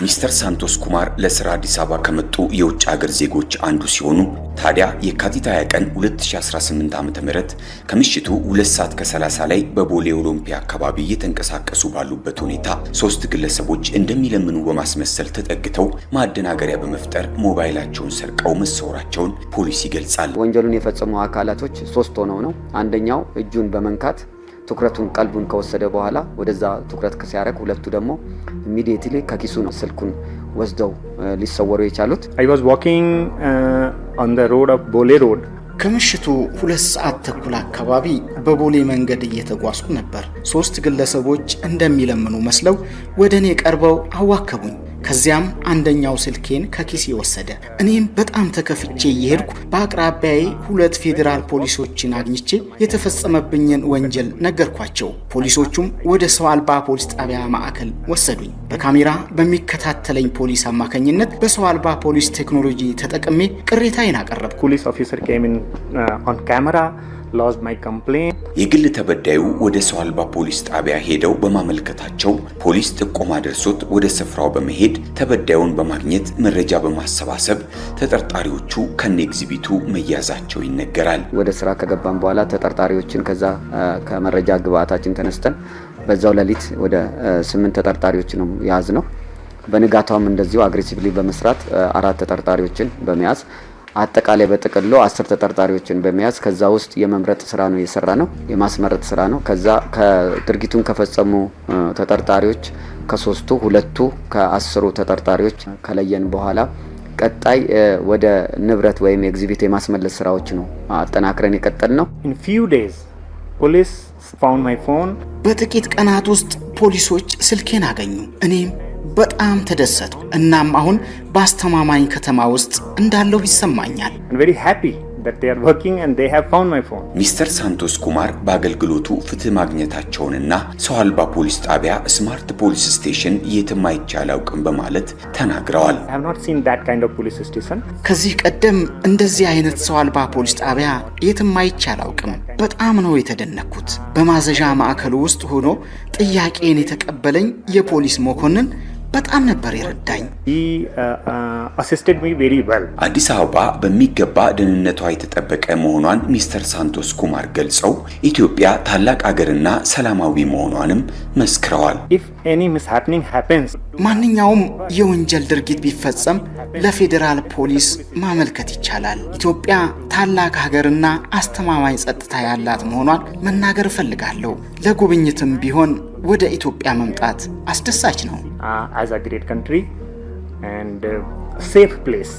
ሚስተር ሳንቶስ ኩማር ለስራ አዲስ አበባ ከመጡ የውጭ ሀገር ዜጎች አንዱ ሲሆኑ ታዲያ የካቲት 20 ቀን 2018 ዓ.ም ከምሽቱ 2:30 ላይ በቦሌ ኦሎምፒያ አካባቢ እየተንቀሳቀሱ ባሉበት ሁኔታ ሶስት ግለሰቦች እንደሚለምኑ በማስመሰል ተጠግተው ማደናገሪያ በመፍጠር ሞባይላቸውን ሰርቀው መሰወራቸውን ፖሊስ ይገልጻል። ወንጀሉን የፈጸሙ አካላቶች ሶስት ሆነው ነው። አንደኛው እጁን በመንካት ትኩረቱን ቀልቡን ከወሰደ በኋላ ወደዛ ትኩረት ከሲያረክ ሁለቱ ደግሞ ኢሚዲየትሊ ከኪሱ ነው ስልኩን ወስደው ሊሰወሩ የቻሉት። I was walking on the road of Bole road. ከምሽቱ 2 ሰዓት ተኩል አካባቢ በቦሌ መንገድ እየተጓዝኩ ነበር። ሶስት ግለሰቦች እንደሚለምኑ መስለው ወደኔ ቀርበው አዋከቡኝ። ከዚያም አንደኛው ስልኬን ከኪሴ ወሰደ። እኔም በጣም ተከፍቼ እየሄድኩ በአቅራቢያዬ 2 ፌዴራል ፖሊሶችን አግኝቼ የተፈጸመብኝን ወንጀል ነገርኳቸው። ፖሊሶቹም ወደ ሰው አልባ ፖሊስ ጣቢያ ማዕከል ወሰዱኝ። በካሜራ በሚከታተለኝ ፖሊስ አማካኝነት በሰው አልባ ፖሊስ ቴክኖሎጂ ተጠቅሜ ቅሬታዬን አቀረብኩ። Police officer came in on camera, lodged my complaint. የግል ተበዳዩ ወደ ሰው አልባ ፖሊስ ጣቢያ ሄደው በማመልከታቸው ፖሊስ ጥቆማ ደርሶት ወደ ስፍራው በመሄድ ተበዳዩን በማግኘት መረጃ በማሰባሰብ ተጠርጣሪዎቹ ከነ ኤግዚቢቱ መያዛቸው ይነገራል። ወደ ስራ ከገባን በኋላ ተጠርጣሪዎችን ከዛ ከመረጃ ግብአታችን ተነስተን በዛው ሌሊት ወደ 8 ተጠርጣሪዎች ነው ያዝነው። በንጋታውም እንደዚሁ አግሬሲቭሊ በመስራት 4 ተጠርጣሪዎችን በመያዝ አጠቃላይ በጥቅሉ 10 ተጠርጣሪዎችን በመያዝ ከዛ ውስጥ የመምረጥ ስራ ነው የሰራ ነው፣ የማስመረጥ ስራ ነው። ከዛ ከድርጊቱን ከፈጸሙ ተጠርጣሪዎች ከ3ቱ 2ቱ ከ10 ተጠርጣሪዎች ከለየን በኋላ ቀጣይ ወደ ንብረት ወይም ኤግዚቢት የማስመለስ ስራዎች ነው አጠናክረን የቀጠል ነው። In few days police found my phone. በጥቂት ቀናት ውስጥ ፖሊሶች ስልኬን አገኙ። እኔም በጣም ተደሰቱ። እናም አሁን በአስተማማኝ ከተማ ውስጥ እንዳለው ይሰማኛል። I'm very happy that they are working and they have found my phone. ሚስተር ሳንቶስ ኩማር በአገልግሎቱ ፍትህ ማግኘታቸውንና ሰው አልባ ፖሊስ ጣቢያ ስማርት ፖሊስ ስቴሽን የትም አይቼ አላውቅም በማለት ተናግረዋል። I have not seen that kind of police station. ከዚህ ቀደም እንደዚህ አይነት ሰው አልባ ፖሊስ ጣቢያ የትም አይቼ አላውቅም። በጣም ነው የተደነኩት። በማዘዣ ማዕከሉ ውስጥ ሆኖ ጥያቄን የተቀበለኝ የፖሊስ መኮንን በጣም ነበር ይረዳኝ። He assisted me very well. አዲስ አበባ በሚገባ ደህንነቷ የተጠበቀ መሆኗን ሚስተር ሳንቶስ ኩማር ገልጸው ኢትዮጵያ ታላቅ ሀገርና ሰላማዊ መሆኗንም መስክረዋል። If any mishappening happens, ማንኛውም የወንጀል ድርጊት ቢፈጸም ለፌዴራል ፖሊስ ማመልከት ይቻላል። ኢትዮጵያ ታላቅ ሀገርና አስተማማኝ ጸጥታ ያላት መሆኗን መናገር እፈልጋለሁ። ለጉብኝትም ቢሆን ወደ ኢትዮጵያ መምጣት አስደሳች ነው። as a great country and a safe place.